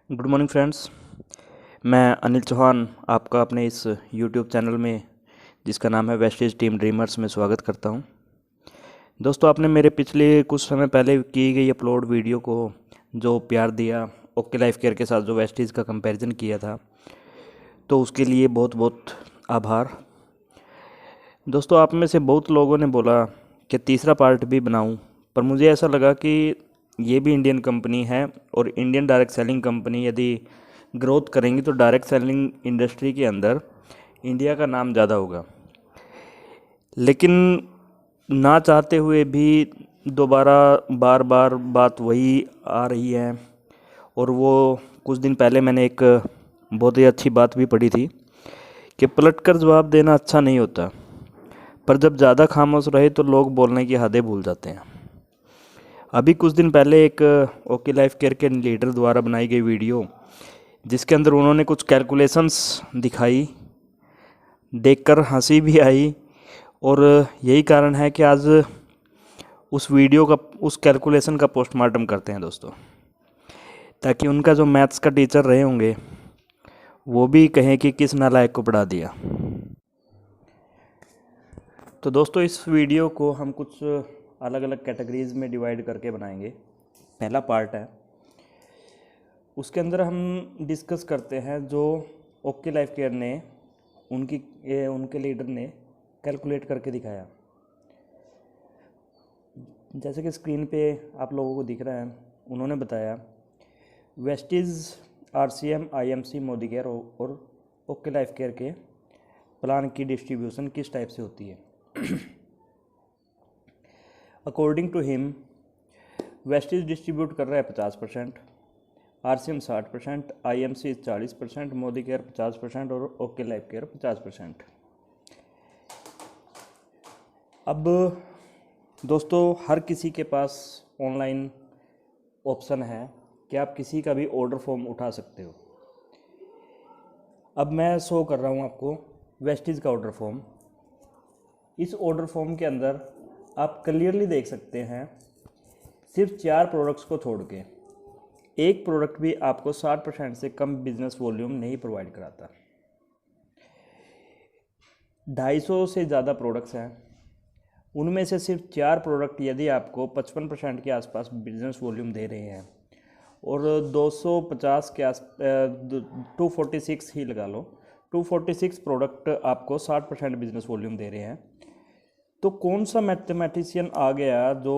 Good morning friends. मैं अनिल चौहान आपका अपने इस यूट्यूब चैनल में जिसका नाम है वेस्टेज टीम ड्रीमर्स में स्वागत करता हूं। दोस्तों, आपने मेरे पिछले कुछ समय पहले की गई अपलोड वीडियो को जो प्यार दिया, ओके लाइफ केयर के साथ जो वेस्टेज का कंपैरिजन किया था, तो उसके लिए बहुत बहुत आभार। दोस्तों, आप में से बहुत लोगों ने बोला कि तीसरा पार्ट भी बनाऊं, पर मुझे ऐसा लगा कि ये भी इंडियन कंपनी है और इंडियन डायरेक्ट सेलिंग कंपनी यदि ग्रोथ करेंगी तो डायरेक्ट सेलिंग इंडस्ट्री के अंदर इंडिया का नाम ज़्यादा होगा। लेकिन ना चाहते हुए भी दोबारा बार बार बात वही आ रही है। और वो कुछ दिन पहले मैंने एक बहुत ही अच्छी बात भी पढ़ी थी कि पलट कर जवाब देना अच्छा नहीं होता, पर जब ज़्यादा खामोश रहे तो लोग बोलने की हदें भूल जाते हैं। अभी कुछ दिन पहले एक ओके लाइफ केयर के लीडर द्वारा बनाई गई वीडियो, जिसके अंदर उन्होंने कुछ कैलकुलेशंस दिखाई, देखकर हंसी भी आई। और यही कारण है कि आज उस वीडियो का, उस कैलकुलेशन का पोस्टमार्टम करते हैं दोस्तों, ताकि उनका जो मैथ्स का टीचर रहे होंगे वो भी कहें कि किस नालायक को पढ़ा दिया। तो दोस्तों, इस वीडियो को हम कुछ अलग अलग कैटेगरीज में डिवाइड करके बनाएंगे। पहला पार्ट है, उसके अंदर हम डिस्कस करते हैं जो ओके लाइफ केयर ने उनके लीडर ने कैलकुलेट करके दिखाया। जैसे कि स्क्रीन पे आप लोगों को दिख रहा है, उन्होंने बताया Vestige, RCM, IMC, Modicare और ओके लाइफ केयर के प्लान की डिस्ट्रीब्यूशन किस टाइप से होती है। According to him, Vestige distribute कर रहा है 50%, आरसीएम 60%, आईएमसी 40%, मोदी केयर 50% और ओके लाइफ केयर 50%। अब दोस्तों, हर किसी के पास ऑनलाइन ऑप्शन है कि आप किसी का भी ऑर्डर फॉर्म उठा सकते हो। अब मैं शो कर रहा हूँ आपको वेस्टीज का ऑर्डर फॉर्म। इस ऑर्डर फॉर्म के अंदर आप क्लियरली देख सकते हैं, सिर्फ 4 प्रोडक्ट्स को छोड़ के एक प्रोडक्ट भी आपको 60% से कम बिजनेस वॉल्यूम नहीं प्रोवाइड कराता। 250 से ज़्यादा प्रोडक्ट्स हैं, उनमें से सिर्फ 4 प्रोडक्ट यदि आपको 55% के आसपास बिजनेस वॉल्यूम दे रहे हैं और 250 के 246 ही लगा लो, 246 प्रोडक्ट आपको 60% बिजनेस वॉल्यूम दे रहे हैं, तो कौन सा मैथमेटिशियन आ गया जो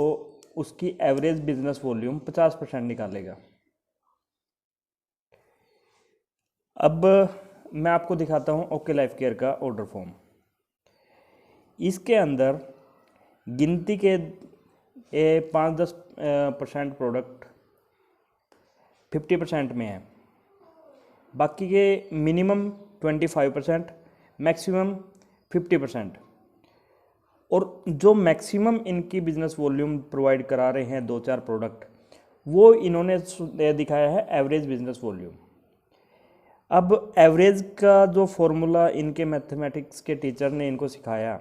उसकी एवरेज बिजनेस वॉल्यूम 50% निकालेगा। अब मैं आपको दिखाता हूँ ओके लाइफ केयर का ऑर्डर फॉर्म। इसके अंदर गिनती के 5-10% प्रोडक्ट 50% में है, बाकी के मिनिमम 25%, मैक्सिमम 50%। और जो मैक्सिमम इनकी बिजनेस वॉल्यूम प्रोवाइड करा रहे हैं 2-4 प्रोडक्ट, वो इन्होंने दिखाया है एवरेज बिजनेस वॉल्यूम। अब एवरेज का जो फॉर्मूला इनके मैथमेटिक्स के टीचर ने इनको सिखाया,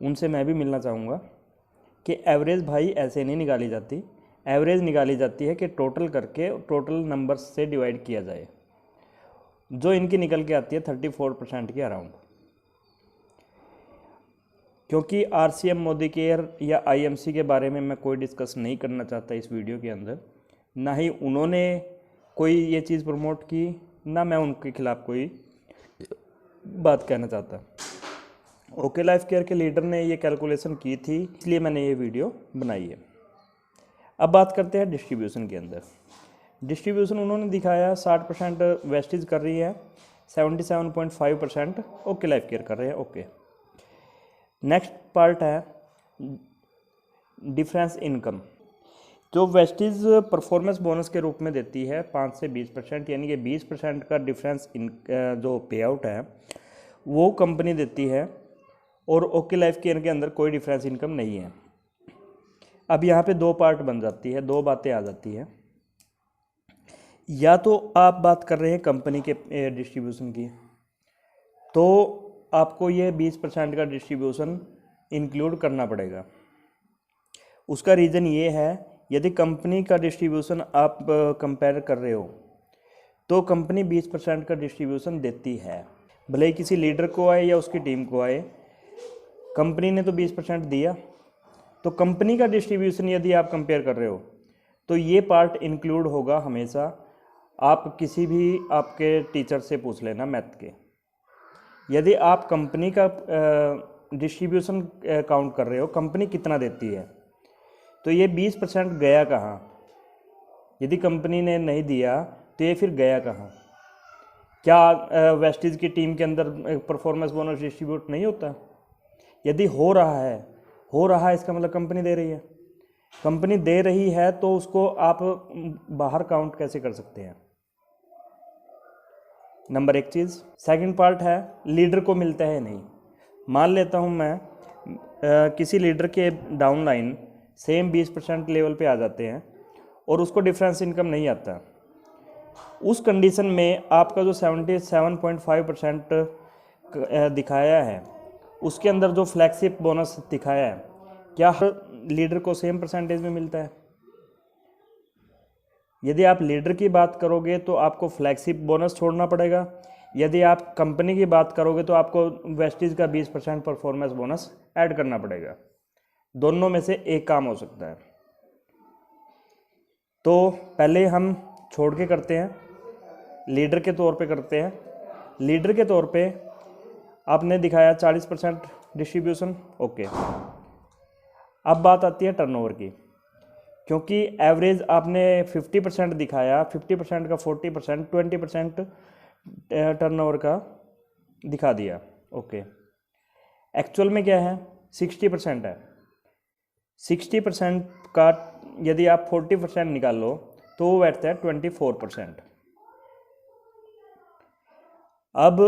उनसे मैं भी मिलना चाहूँगा कि एवरेज भाई ऐसे नहीं निकाली जाती। एवरेज निकाली जाती है कि टोटल करके टोटल नंबर्स से डिवाइड किया जाए, जो इनकी निकल के आती है 34% के अराउंड। क्योंकि आरसीएम, मोदी केयर या आईएमसी के बारे में मैं कोई डिस्कस नहीं करना चाहता इस वीडियो के अंदर, ना ही उन्होंने कोई ये चीज़ प्रमोट की, ना मैं उनके खिलाफ़ कोई बात कहना चाहता। ओके लाइफ केयर के लीडर ने ये कैलकुलेशन की थी, इसलिए मैंने ये वीडियो बनाई है। अब बात करते हैं डिस्ट्रीब्यूशन के अंदर। डिस्ट्रीब्यूशन उन्होंने दिखाया 60% वेस्टेज कर रही है, 77.5% ओके लाइफ केयर कर रहे हैं। ओके, नेक्स्ट पार्ट है डिफरेंस इनकम, जो वेस्टेज परफॉर्मेंस बोनस के रूप में देती है 5 से 20%, यानी कि 20% का डिफरेंस जो पे आउट है वो कंपनी देती है, और ओके लाइफ केयर के अंदर कोई डिफरेंस इनकम नहीं है। अब यहाँ पे 2 पार्ट बन जाती है, 2 बातें आ जाती हैं। या तो आप बात कर रहे हैं कंपनी के डिस्ट्रीब्यूशन की, तो आपको ये 20% का डिस्ट्रीब्यूशन इंक्लूड करना पड़ेगा। उसका रीज़न ये है, यदि कंपनी का डिस्ट्रीब्यूशन आप कंपेयर कर रहे हो तो कंपनी 20% का डिस्ट्रीब्यूशन देती है, भले ही किसी लीडर को आए या उसकी टीम को आए, कंपनी ने तो 20% दिया। तो कंपनी का डिस्ट्रीब्यूशन यदि आप कंपेयर कर रहे हो तो ये पार्ट इंक्लूड होगा हमेशा। आप किसी भी आपके टीचर से पूछ लेना मैथ के, यदि आप कंपनी का डिस्ट्रीब्यूशन काउंट कर रहे हो, कंपनी कितना देती है, तो ये 20% गया कहाँ? यदि कंपनी ने नहीं दिया तो ये फिर गया कहाँ? क्या वेस्टीज की टीम के अंदर परफॉर्मेंस बोनस डिस्ट्रीब्यूट नहीं होता? यदि हो रहा है इसका मतलब कंपनी दे रही है। कंपनी दे रही है तो उसको आप बाहर काउंट कैसे कर सकते हैं? नंबर एक चीज़। सेकंड पार्ट है लीडर को मिलता है नहीं। मान लेता हूँ मैं किसी लीडर के डाउन लाइन सेम 20% लेवल पे आ जाते हैं और उसको डिफरेंस इनकम नहीं आता। उस कंडीशन में आपका जो 77.5% दिखाया है, उसके अंदर जो फ्लैगशिप बोनस दिखाया है, क्या हर लीडर को सेम परसेंटेज में मिलता है? यदि आप लीडर की बात करोगे तो आपको फ्लैगशिप बोनस छोड़ना पड़ेगा। यदि आप कंपनी की बात करोगे तो आपको वेस्टीज का 20% परफॉर्मेंस बोनस ऐड करना पड़ेगा। दोनों में से एक काम हो सकता है। तो पहले हम छोड़ के करते हैं, लीडर के तौर पे करते हैं। लीडर के तौर पे आपने दिखाया 40% डिस्ट्रीब्यूशन, ओके। अब बात आती है टर्नओवर की, क्योंकि एवरेज आपने 50% दिखाया, 50% का 40%, 20% टर्नओवर का दिखा दिया, ओके। एक्चुअल में क्या है? 60% है। 60% का यदि आप 40% निकाल लो तो वो बैठता है 24%। अब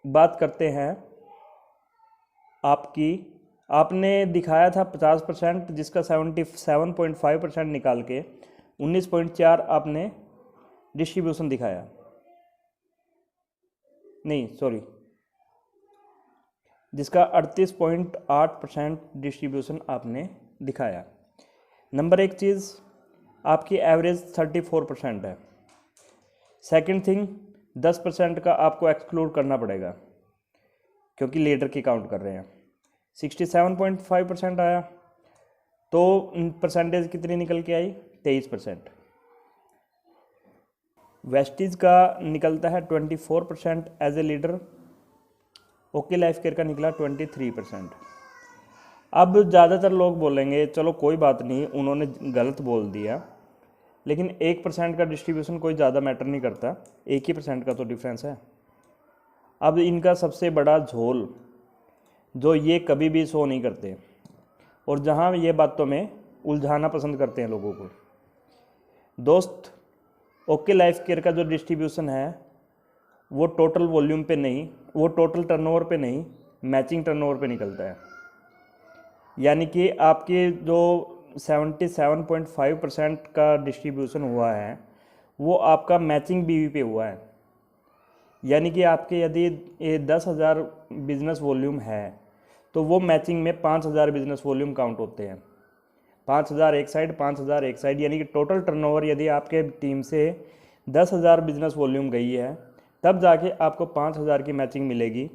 बात करते हैं आपने दिखाया था 50%, जिसका 77.5% निकाल के 19.4 आपने डिस्ट्रीब्यूशन दिखाया, नहीं सॉरी, जिसका 38.8% डिस्ट्रीब्यूशन आपने दिखाया। नंबर एक चीज़, आपकी एवरेज 34% है। सेकंड थिंग, 10% का आपको एक्सक्लूड करना पड़ेगा क्योंकि लीडर की काउंट कर रहे हैं। 67.5% आया तो परसेंटेज कितनी निकल के आई? 23%। वेस्टीज का निकलता है 24% as a leader, OK Life Care का निकला 23%। अब ज़्यादातर लोग बोलेंगे चलो कोई बात नहीं, उन्होंने गलत बोल दिया, लेकिन 1% का डिस्ट्रीब्यूशन कोई ज़्यादा मैटर नहीं करता, 1% का तो डिफरेंस है। अब इनका सबसे बड़ा झोल जो ये कभी भी शो नहीं करते और जहाँ ये बातों में उलझाना पसंद करते हैं लोगों को। दोस्त, ओके लाइफ केयर का जो डिस्ट्रीब्यूशन है वो टोटल वॉल्यूम पे नहीं, वो टोटल टर्नओवर पे नहीं, मैचिंग टर्नओवर पे निकलता है। यानी कि आपके जो 77.5% का डिस्ट्रीब्यूशन हुआ है वो आपका मैचिंग बीवी पे हुआ है। यानी कि आपके यदि ये 10,000 बिजनेस वॉल्यूम है तो वो मैचिंग में 5,000 बिजनेस वॉल्यूम काउंट होते हैं। 5,000 एक साइड, 5,000 एक साइड, यानी कि टोटल टर्नओवर यदि आपके टीम से 10,000 बिजनेस वॉल्यूम गई है तब जाके आपको 5,000 की मैचिंग मिलेगी।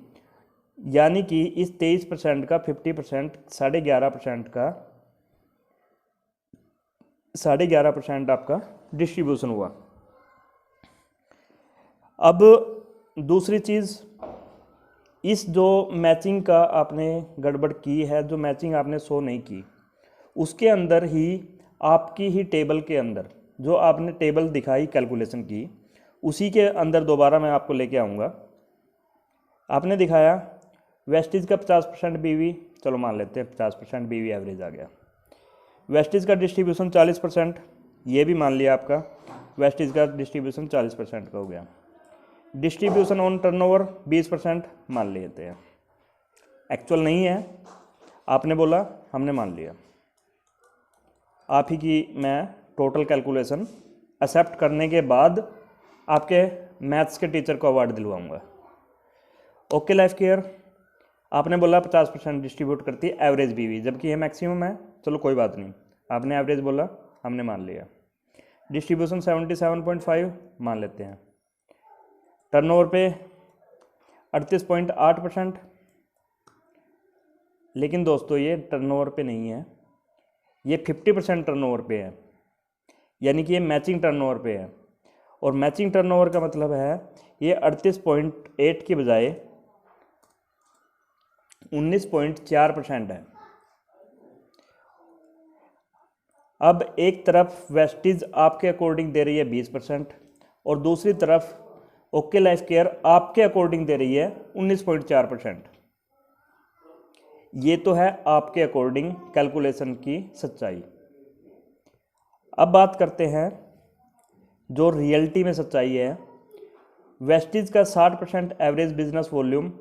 यानी कि इस 23% का 50%, 11.5% आपका डिस्ट्रीब्यूशन हुआ। अब दूसरी चीज़, इस जो मैचिंग का आपने गड़बड़ की है, जो मैचिंग आपने शो नहीं की, उसके अंदर ही आपकी ही टेबल के अंदर जो आपने टेबल दिखाई कैलकुलेशन की, उसी के अंदर दोबारा मैं आपको लेके आऊँगा। आपने दिखाया वेस्टीज का 50% बीवी, चलो मान लेते हैं 50% बीवी एवरेज आ गया। वेस्टीज का डिस्ट्रीब्यूशन 40%, ये भी मान लिया आपका, वेस्टीज का डिस्ट्रीब्यूशन 40% का हो गया। डिस्ट्रीब्यूशन ऑन टर्नओवर 20% मान लेते हैं। एक्चुअल नहीं है, आपने बोला, हमने मान लिया। आप ही की मैं टोटल कैलकुलेशन एक्सेप्ट करने के बाद आपके मैथ्स के टीचर को अवार्ड दिलवाऊंगा। ओके लाइफ केयर, आपने बोला 50% डिस्ट्रीब्यूट करती है एवरेज बीवी, जबकि ये मैक्सिमम है, चलो कोई बात नहीं, आपने एवरेज बोला, हमने मान लिया। डिस्ट्रीब्यूशन 77.5 मान लेते हैं। टर्नओवर पे 38.8%। लेकिन दोस्तों ये टर्नओवर पे नहीं है, ये 50% टर्नओवर पे है, यानी कि ये मैचिंग टर्नओवर पे है। और मैचिंग टर्नओवर का मतलब है ये 38.8 की बजाय 19.4% है। अब एक तरफ वेस्टीज आपके अकॉर्डिंग दे रही है 20% और दूसरी तरफ ओके लाइफ केयर आपके अकॉर्डिंग दे रही है 19.4%। ये तो है आपके अकॉर्डिंग कैलकुलेशन की सच्चाई। अब बात करते हैं जो रियलिटी में सच्चाई है। वेस्टीज का 60% एवरेज बिजनेस वॉल्यूम,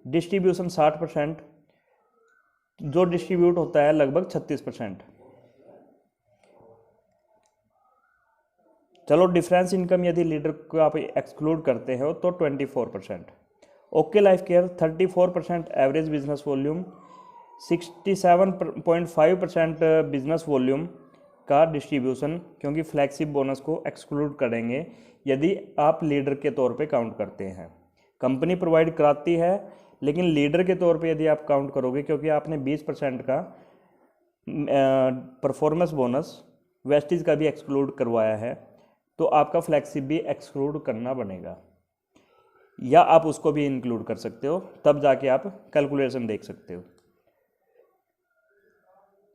डिस्ट्रीब्यूशन 60%, जो डिस्ट्रीब्यूट होता है लगभग 36%। चलो डिफरेंस इनकम यदि लीडर को आप एक्सक्लूड करते हो तो 24%। Okay Life care 34% average business volume, 67.5% business volume का डिस्ट्रीब्यूशन, क्योंकि फ्लैगशिप बोनस को एक्सक्लूड करेंगे यदि आप लीडर के तौर पे काउंट करते हैं। कंपनी प्रोवाइड कराती है, लेकिन लीडर के तौर पे यदि आप काउंट करोगे, क्योंकि आपने 20% का परफॉर्मेंस बोनस वेस्टीज का भी एक्सक्लूड करवाया है, तो आपका फ्लैगशिप भी एक्सक्लूड करना बनेगा, या आप उसको भी इंक्लूड कर सकते हो, तब जाके आप कैलकुलेशन देख सकते हो।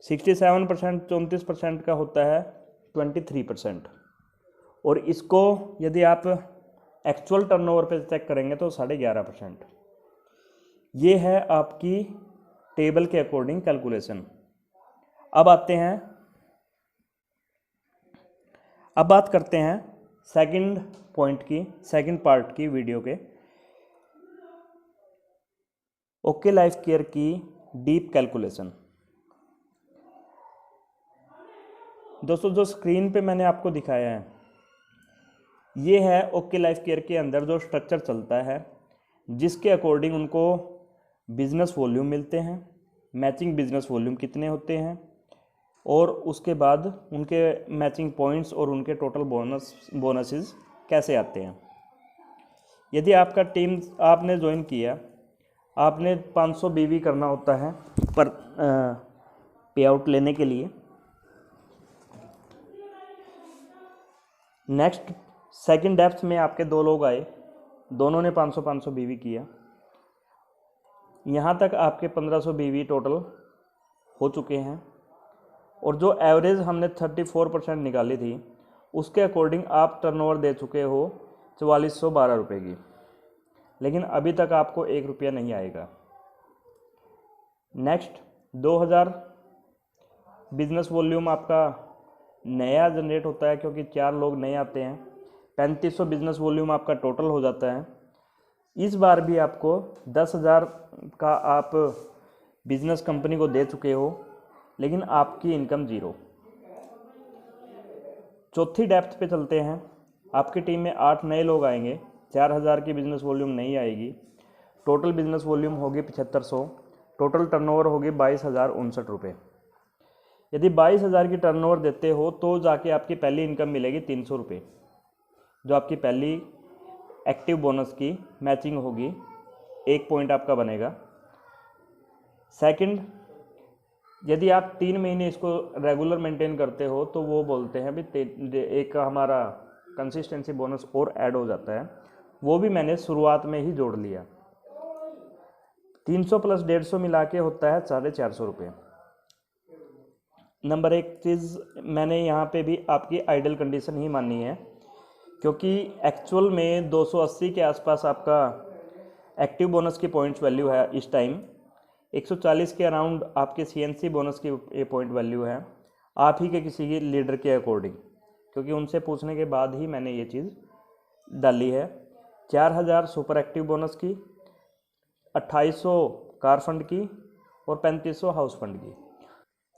67% 34% का होता है 23%, और इसको यदि आप एक्चुअल टर्नओवर पे चेक करेंगे तो 11.5%। ये है आपकी टेबल के अकॉर्डिंग कैलकुलेशन। अब बात करते हैं सेकंड पॉइंट की, सेकंड पार्ट की वीडियो के, ओके लाइफ केयर की डीप कैलकुलेशन। दोस्तों जो स्क्रीन पे मैंने आपको दिखाया है, ये है ओके लाइफ केयर के अंदर जो स्ट्रक्चर चलता है, जिसके अकॉर्डिंग उनको बिजनेस वॉल्यूम मिलते हैं, मैचिंग बिजनेस वॉल्यूम कितने होते हैं, और उसके बाद उनके मैचिंग पॉइंट्स और उनके टोटल बोनसेस कैसे आते हैं। यदि आपका टीम आपने ज्वाइन किया, आपने 500 बीवी करना होता है पर पे आउट लेने के लिए। नेक्स्ट सेकंड डेप्थ में आपके 2 लोग आए, दोनों ने 500 बीवी किया, यहाँ तक आपके 1500 बीवी टोटल हो चुके हैं, और जो एवरेज हमने 34% निकाली थी उसके अकॉर्डिंग आप टर्नओवर दे चुके हो 4412 रुपये की, लेकिन अभी तक आपको 1 रुपया नहीं आएगा। नेक्स्ट 2000 बिजनेस वॉल्यूम आपका नया जनरेट होता है, क्योंकि 4 लोग नए आते हैं। 3500 बिजनेस वॉल्यूम आपका टोटल हो जाता है। इस बार भी आपको 10,000 का आप बिजनेस कंपनी को दे चुके हो, लेकिन आपकी इनकम 0। चौथी डेप्थ पे चलते हैं। आपकी टीम में 8 नए लोग आएंगे, 4000 की बिजनेस वॉल्यूम नहीं आएगी, टोटल बिजनेस वॉल्यूम होगी 7500, टोटल टर्नओवर होगी 22,059 रुपये। यदि 22,000 की टर्नओवर देते हो तो जाके आपकी पहली इनकम मिलेगी 300 रुपये, जो आपकी पहली एक्टिव बोनस की मैचिंग होगी, 1 पॉइंट आपका बनेगा। सेकंड, यदि आप 3 महीने इसको रेगुलर मेंटेन करते हो तो वो बोलते हैं भी एक हमारा कंसिस्टेंसी बोनस और ऐड हो जाता है, वो भी मैंने शुरुआत में ही जोड़ लिया। 300 प्लस 150 मिला के होता है 450 रुपये। नंबर 1 चीज़ मैंने यहाँ पे भी आपकी आइडल कंडीशन ही मानी है, क्योंकि एक्चुअल में 280 के आसपास आपका एक्टिव बोनस की पॉइंट्स वैल्यू है इस टाइम। 140 के अराउंड आपके CNC बोनस की ये पॉइंट वैल्यू है, आप ही के किसी की लीडर के अकॉर्डिंग, क्योंकि उनसे पूछने के बाद ही मैंने ये चीज़ डाली है। 4000 सुपर एक्टिव बोनस की, 2800 कार फंड की और 3500 हाउस फंड की।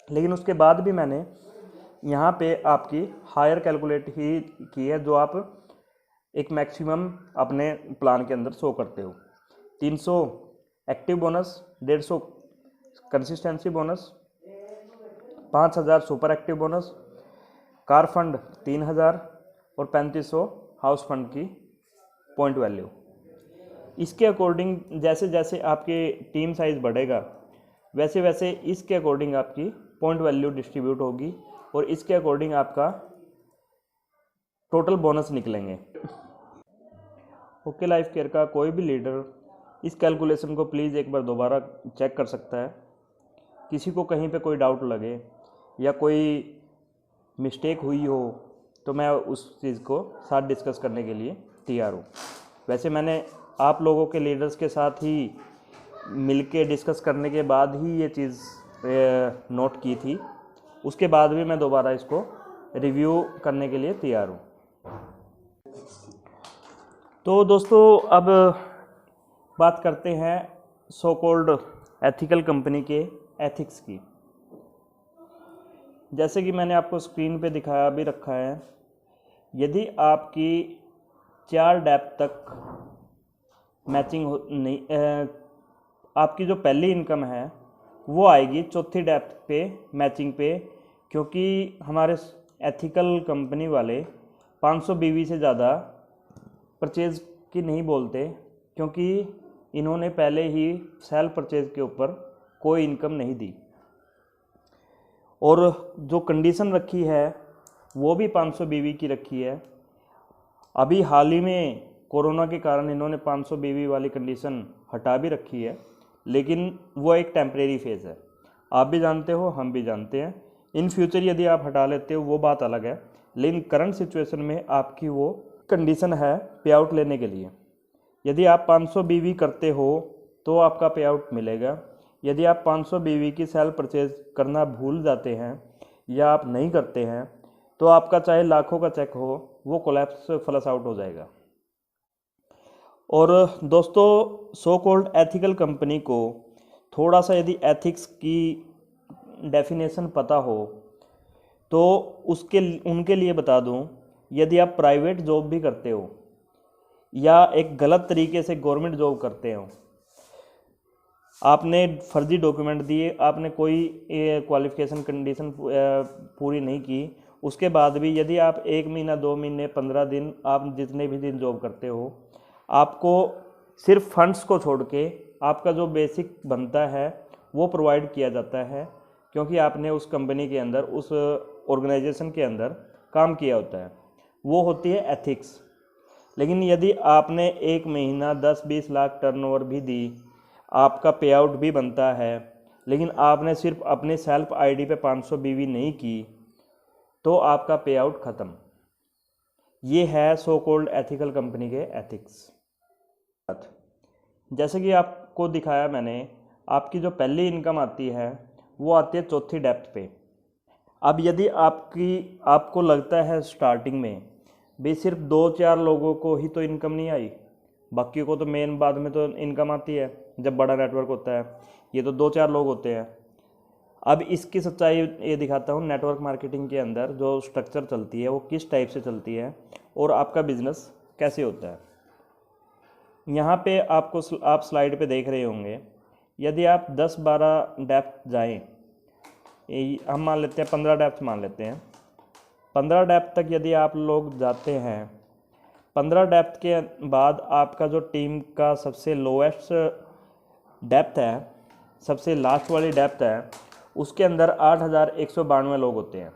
लेकिन उसके बाद भी मैंने यहाँ पे आपकी हायर कैलकुलेट ही की है, जो आप एक मैक्सिमम अपने प्लान के अंदर शो करते हो। 300 active bonus, 150 consistency bonus, 5000 super active bonus, car fund 3000 और 3500 हाउस फंड की पॉइंट वैल्यू। इसके अकॉर्डिंग जैसे जैसे आपके टीम साइज़ बढ़ेगा वैसे वैसे इसके अकॉर्डिंग आपकी पॉइंट वैल्यू डिस्ट्रीब्यूट होगी और इसके अकॉर्डिंग आपका टोटल बोनस निकलेंगे। ओके लाइफ केयर का कोई भी लीडर इस कैलकुलेशन को प्लीज़ एक बार दोबारा चेक कर सकता है। किसी को कहीं पे कोई डाउट लगे या कोई मिस्टेक हुई हो तो मैं उस चीज़ को साथ डिस्कस करने के लिए तैयार हूँ। वैसे मैंने आप लोगों के लीडर्स के साथ ही मिलके डिस्कस करने के बाद ही ये चीज़ नोट की थी, उसके बाद भी मैं दोबारा इसको रिव्यू करने के लिए तैयार हूँ। तो दोस्तों अब बात करते हैं सो कॉल्ड एथिकल कंपनी के एथिक्स की। जैसे कि मैंने आपको स्क्रीन पे दिखाया भी रखा है, यदि आपकी 4 डेप्थ तक मैचिंग नहीं आपकी जो पहली इनकम है वो आएगी चौथी डेप्थ पे मैचिंग पे, क्योंकि हमारे एथिकल कंपनी वाले 500 बीवी से ज़्यादा परचेज़ की नहीं बोलते, क्योंकि इन्होंने पहले ही सेल परचेज़ के ऊपर कोई इनकम नहीं दी और जो कंडीशन रखी है वो भी 500 बीवी की रखी है। अभी हाल ही में कोरोना के कारण इन्होंने 500 बीवी वाली कंडीशन हटा भी रखी है, लेकिन वो एक टेम्परेरी फेज़ है। आप भी जानते हो, हम भी जानते हैं। इन फ्यूचर यदि आप हटा लेते हो वो बात अलग है, लेकिन करंट सिचुएशन में आपकी वो कंडीशन है पे आउट लेने के लिए। यदि आप 500 बीवी करते हो तो आपका पे आउट मिलेगा। यदि आप 500 बीवी की सेल परचेज करना भूल जाते हैं या आप नहीं करते हैं तो आपका चाहे लाखों का चेक हो वो कोलैप्स फ्लश आउट हो जाएगा। और दोस्तों सो कॉल्ड एथिकल कंपनी को थोड़ा सा यदि एथिक्स की डेफिनेशन पता हो तो उनके लिए बता दूं, यदि आप प्राइवेट जॉब भी करते हो या एक गलत तरीके से गवर्नमेंट जॉब करते हो, आपने फर्जी डॉक्यूमेंट दिए, आपने कोई क्वालिफिकेशन कंडीशन पूरी नहीं की, उसके बाद भी यदि आप 1 महीना 2 महीने 15 दिन आप जितने भी दिन जॉब करते हो, आपको सिर्फ फंड्स को छोड़ के आपका जो बेसिक बनता है वो प्रोवाइड किया जाता है, क्योंकि आपने उस कंपनी के अंदर उस ऑर्गेनाइजेशन के अंदर काम किया होता है। वो होती है एथिक्स। लेकिन यदि आपने 1 महीना 10-20 लाख टर्नओवर भी दी, आपका पे आउट भी बनता है, लेकिन आपने सिर्फ अपने सेल्फ आईडी पे 500 बीवी नहीं की तो आपका पे आउट ख़त्म। ये है सो कॉल्ड एथिकल कंपनी के एथिक्स। जैसे कि आपको दिखाया मैंने, आपकी जो पहली इनकम आती है वो आती है चौथी डेप्थ पे। अब यदि आपको लगता है स्टार्टिंग में भी सिर्फ 2-4 लोगों को ही तो इनकम नहीं आई, बाकी को तो मेन बाद में तो इनकम आती है जब बड़ा नेटवर्क होता है, ये तो 2-4 लोग होते हैं। अब इसकी सच्चाई ये दिखाता हूँ, नेटवर्क मार्केटिंग के अंदर जो स्ट्रक्चर चलती है वो किस टाइप से चलती है और आपका बिजनेस कैसे होता है। यहाँ पे आप स्लाइड पे देख रहे होंगे, यदि आप 10-12 डेप्थ जाएं, हम मान लेते हैं 15 डेप्थ मान लेते हैं, 15 डेप्थ तक यदि आप लोग जाते हैं, 15 डेप्थ के बाद आपका जो टीम का सबसे लोएस्ट डेप्थ है, सबसे लास्ट वाली डेप्थ है, उसके अंदर 8192 लोग होते हैं।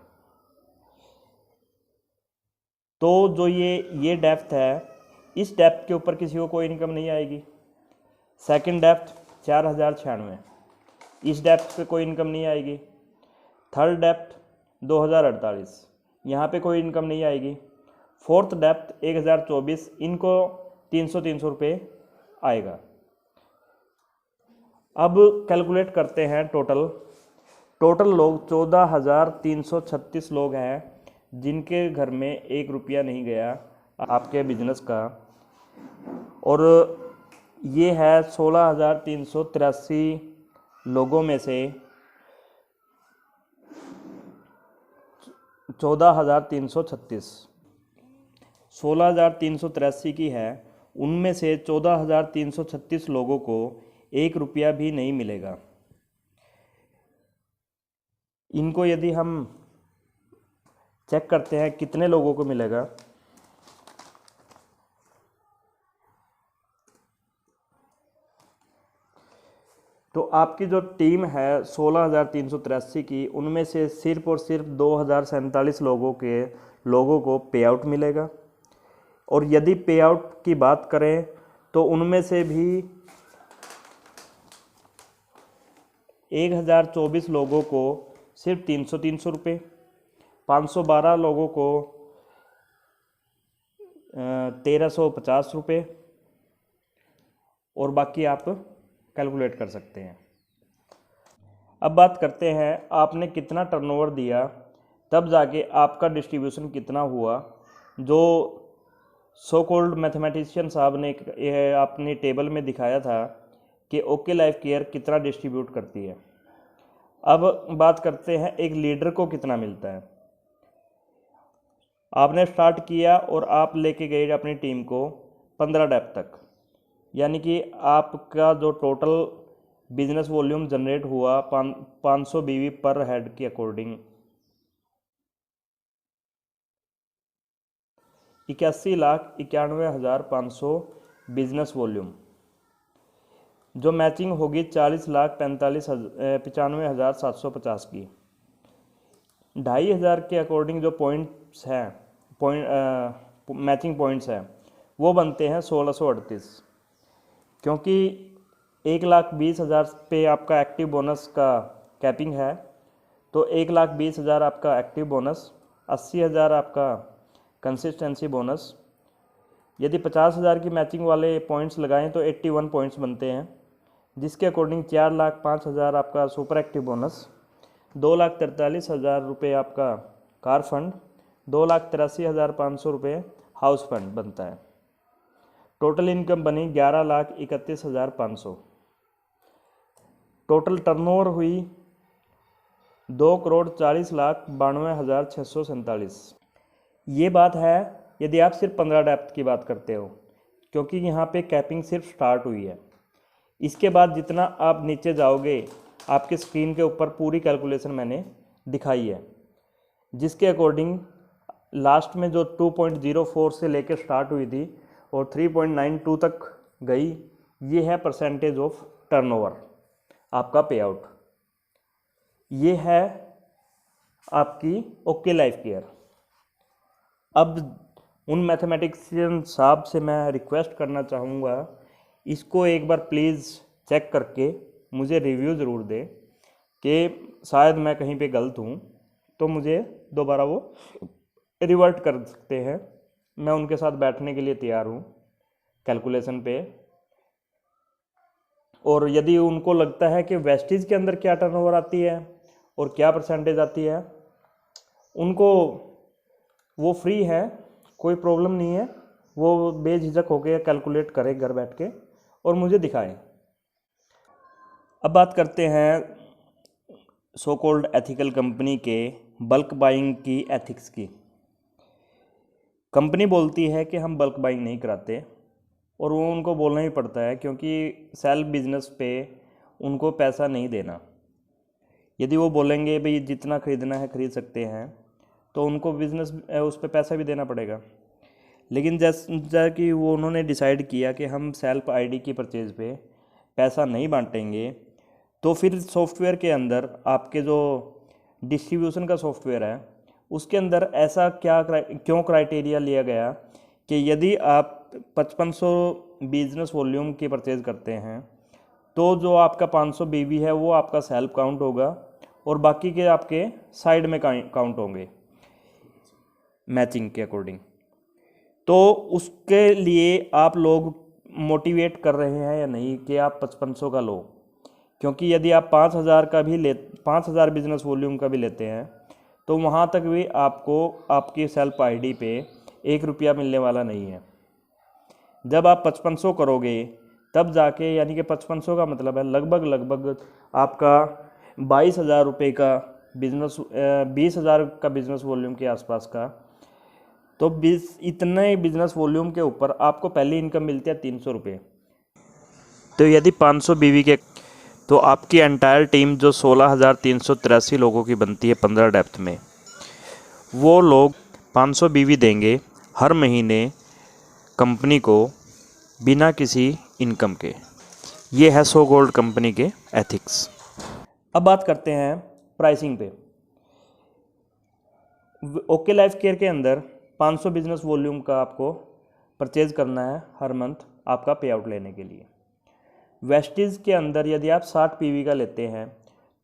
तो जो ये डेप्थ है, इस डेप्थ के ऊपर किसी को कोई इनकम नहीं आएगी। सेकंड डेप्थ 4096, इस डेप्थ पे कोई इनकम नहीं आएगी। थर्ड डेप्थ 2048, यहाँ पे कोई इनकम नहीं आएगी। फोर्थ डेप्थ 1024, इनको 300 रुपये आएगा। अब कैलकुलेट करते हैं टोटल लोग 14,336 लोग हैं जिनके घर में 1 रुपया नहीं गया आपके बिजनेस का, और ये है 16,383 लोगों में से 14,336, 16,383 की है, उनमें से 14,336 लोगों को 1 रुपया भी नहीं मिलेगा। इनको यदि हम चेक करते हैं कितने लोगों को मिलेगा। तो आपकी जो टीम है 16,383 की, उनमें से सिर्फ और सिर्फ 2,047 लोगों को पे आउट मिलेगा। और यदि पे आउट की बात करें तो उनमें से भी 1,024 लोगों को सिर्फ 300 रुपये, 512 लोगों को 1,350 रुपये, और बाकी आप कैलकुलेट कर सकते हैं। अब बात करते हैं आपने कितना टर्नओवर दिया, तब जाके आपका डिस्ट्रीब्यूशन कितना हुआ। जो सो कॉल्ड मैथमेटिशियन साहब ने अपनी टेबल में दिखाया था कि ओके लाइफ केयर कितना डिस्ट्रीब्यूट करती है। अब बात करते हैं एक लीडर को कितना मिलता है। आपने स्टार्ट किया और आप लेके गए अपनी टीम को 15 डेप्थ तक, यानी कि आपका जो टोटल बिजनेस वॉल्यूम जनरेट हुआ 500 बीवी पर हेड के अकॉर्डिंग 81,91,500 बिजनेस वॉल्यूम, जो मैचिंग होगी 40,95,750 की। 2,500 के अकॉर्डिंग जो पॉइंट्स हैं, मैचिंग पॉइंट्स हैं, वो बनते हैं 1,638। क्योंकि 1,20,000 पे आपका एक्टिव बोनस का कैपिंग है, तो 1,20,000 आपका एक्टिव बोनस, 80,000 आपका कंसिस्टेंसी बोनस। यदि 50,000 की मैचिंग वाले पॉइंट्स लगाएं तो 81 पॉइंट्स बनते हैं, जिसके अकॉर्डिंग 4,05,000 आपका सुपर एक्टिव बोनस, 2,43,000 रुपये आपका कार फंड, 2,83,500 रुपये हाउस फंड बनता है। टोटल इनकम बनी 11,31,500। टोटल टर्नओवर हुई 2,40,92,647। ये बात है यदि आप सिर्फ 15 डेप्थ की बात करते हो, क्योंकि यहाँ पे कैपिंग सिर्फ स्टार्ट हुई है। इसके बाद जितना आप नीचे जाओगे, आपके स्क्रीन के ऊपर पूरी कैलकुलेशन मैंने दिखाई है, जिसके अकॉर्डिंग लास्ट में जो 2.04 से लेकर स्टार्ट हुई थी और 3.92 तक गई, ये है परसेंटेज ऑफ टर्नओवर आपका पे आउट। ये है आपकी ओके लाइफ केयर। अब उन मैथमेटिशियन साहब से मैं रिक्वेस्ट करना चाहूँगा, इसको एक बार प्लीज़ चेक करके मुझे रिव्यू ज़रूर दें कि शायद मैं कहीं पे गलत हूँ, तो मुझे दोबारा वो रिवर्ट कर सकते हैं। मैं उनके साथ बैठने के लिए तैयार हूँ कैलकुलेशन पे। और यदि उनको लगता है कि वेस्टेज के अंदर क्या टर्नओवर आती है और क्या परसेंटेज आती है, उनको वो फ्री है, कोई प्रॉब्लम नहीं है, वो बेझिझक होकर कैलकुलेट करें घर बैठ के और मुझे दिखाएं। अब बात करते हैं सो कॉल्ड एथिकल कंपनी के बल्क बाइंग की एथिक्स की। कंपनी बोलती है कि हम बल्क बाइंग नहीं कराते, और वो उनको बोलना ही पड़ता है, क्योंकि सेल्फ बिजनेस पे उनको पैसा नहीं देना। यदि वो बोलेंगे भाई जितना ख़रीदना है ख़रीद सकते हैं, तो उनको बिज़नेस उस पर पैसा भी देना पड़ेगा। लेकिन जैसा कि वो उन्होंने डिसाइड किया कि हम सेल्फ आईडी की परचेज़ पे पैसा नहीं बांटेंगे, तो फिर सॉफ्टवेयर के अंदर आपके जो डिस्ट्रीब्यूशन का सॉफ्टवेयर है, उसके अंदर ऐसा क्यों क्राइटेरिया लिया गया कि यदि आप 5500 बिजनेस वॉल्यूम की परचेज़ करते हैं, तो जो आपका 500 बीवी है वो आपका सेल्फ काउंट होगा और बाकी के आपके साइड में काउंट होंगे मैचिंग के अकॉर्डिंग। तो उसके लिए आप लोग मोटिवेट कर रहे हैं या नहीं कि आप 5500 का लो, क्योंकि यदि आप 5,000 बिजनेस वॉल्यूम का भी लेते हैं, तो वहाँ तक भी आपको आपकी सेल्फ आईडी पे 1 रुपया मिलने वाला नहीं है। जब आप 5500 करोगे तब जाके, यानी कि 5500 का मतलब है लगभग आपका 22,000 रुपये का बिजनेस, 20,000 का बिजनेस वॉल्यूम के आसपास का। तो इतने बिजनेस वॉल्यूम के ऊपर आपको पहली इनकम मिलती है 300 रुपये। तो यदि 500 बीवी के, तो आपकी एंटायर टीम जो 16,383 लोगों की बनती है 15 डेप्थ में, वो लोग 500 बीवी देंगे हर महीने कंपनी को बिना किसी इनकम के। ये है सो गोल्ड कंपनी के एथिक्स। अब बात करते हैं प्राइसिंग पे। ओके लाइफ केयर के अंदर 500 बिजनेस वॉल्यूम का आपको परचेज करना है हर मंथ आपका पे आउट लेने के लिए। वेस्टीज के अंदर यदि आप 60 पीवी का लेते हैं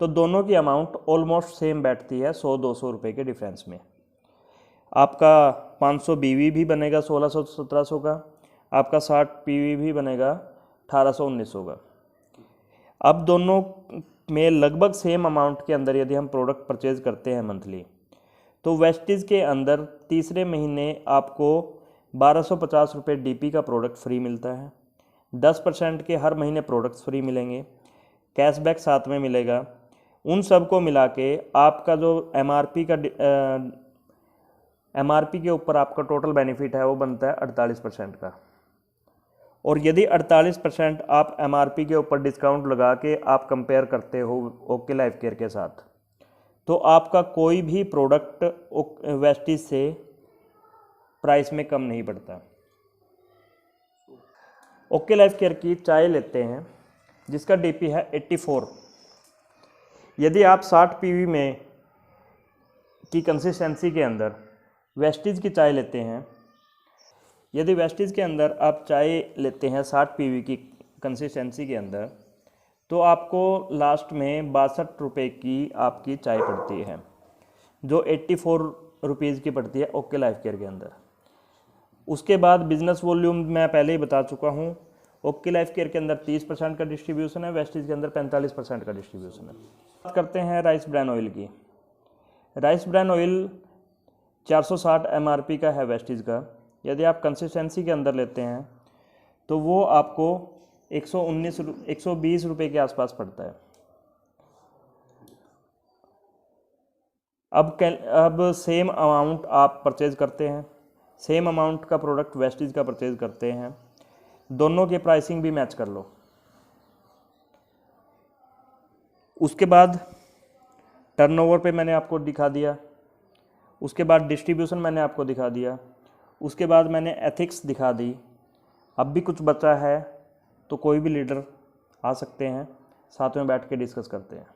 तो दोनों की अमाउंट ऑलमोस्ट सेम बैठती है, 100-200 रुपये के डिफरेंस में। आपका 500 बीवी भी बनेगा 1600-1700 का, आपका 60 पीवी भी बनेगा 1800-1900 का। अब दोनों में लगभग सेम अमाउंट के अंदर यदि हम प्रोडक्ट परचेज करते हैं मंथली, तो वेस्टीज के अंदर तीसरे महीने आपको 1250 रुपये डीपी का प्रोडक्ट फ्री मिलता है। 10% के हर महीने प्रोडक्ट्स फ्री मिलेंगे, कैशबैक साथ में मिलेगा। उन सब को मिला के आपका जो एमआरपी के ऊपर आपका टोटल बेनिफिट है वो बनता है 48% का। और यदि 48% आप एमआरपी के ऊपर डिस्काउंट लगा के आप कंपेयर करते हो ओके लाइफ केयर के साथ, तो आपका कोई भी प्रोडक्ट वेस्टीज से प्राइस में कम नहीं पड़ता। ओके लाइफ केयर की चाय लेते हैं जिसका डीपी है 84। यदि आप 60 पीवी में की कंसिस्टेंसी के अंदर वेस्टीज की चाय लेते हैं, यदि वेस्टीज के अंदर आप चाय लेते हैं 60 पीवी की कंसिस्टेंसी के अंदर, तो आपको लास्ट में 62 रुपये की आपकी चाय पड़ती है, जो 84 रुपीज़ की पड़ती है ओके लाइफ केयर के अंदर। उसके बाद बिजनेस वॉल्यूम मैं पहले ही बता चुका हूँ। ओके लाइफ केयर के अंदर 30% का डिस्ट्रीब्यूशन है, वेस्टीज के अंदर 45% का डिस्ट्रीब्यूशन है। बात करते हैं राइस ब्रान ऑयल की। राइस ब्रान ऑयल 460 एमआरपी का है वेस्टीज का। यदि आप कंसिस्टेंसी के अंदर लेते हैं तो वो आपको 120 रुपये के आसपास पड़ता है। अब सेम अमाउंट आप परचेज करते हैं, सेम अमाउंट का प्रोडक्ट वेस्टीज का परचेज करते हैं, दोनों की प्राइसिंग भी मैच कर लो। उसके बाद टर्नओवर पे मैंने आपको दिखा दिया, उसके बाद डिस्ट्रीब्यूशन मैंने आपको दिखा दिया, उसके बाद मैंने एथिक्स दिखा दी। अब भी कुछ बचा है तो कोई भी लीडर आ सकते हैं, साथ में बैठ के डिस्कस करते हैं।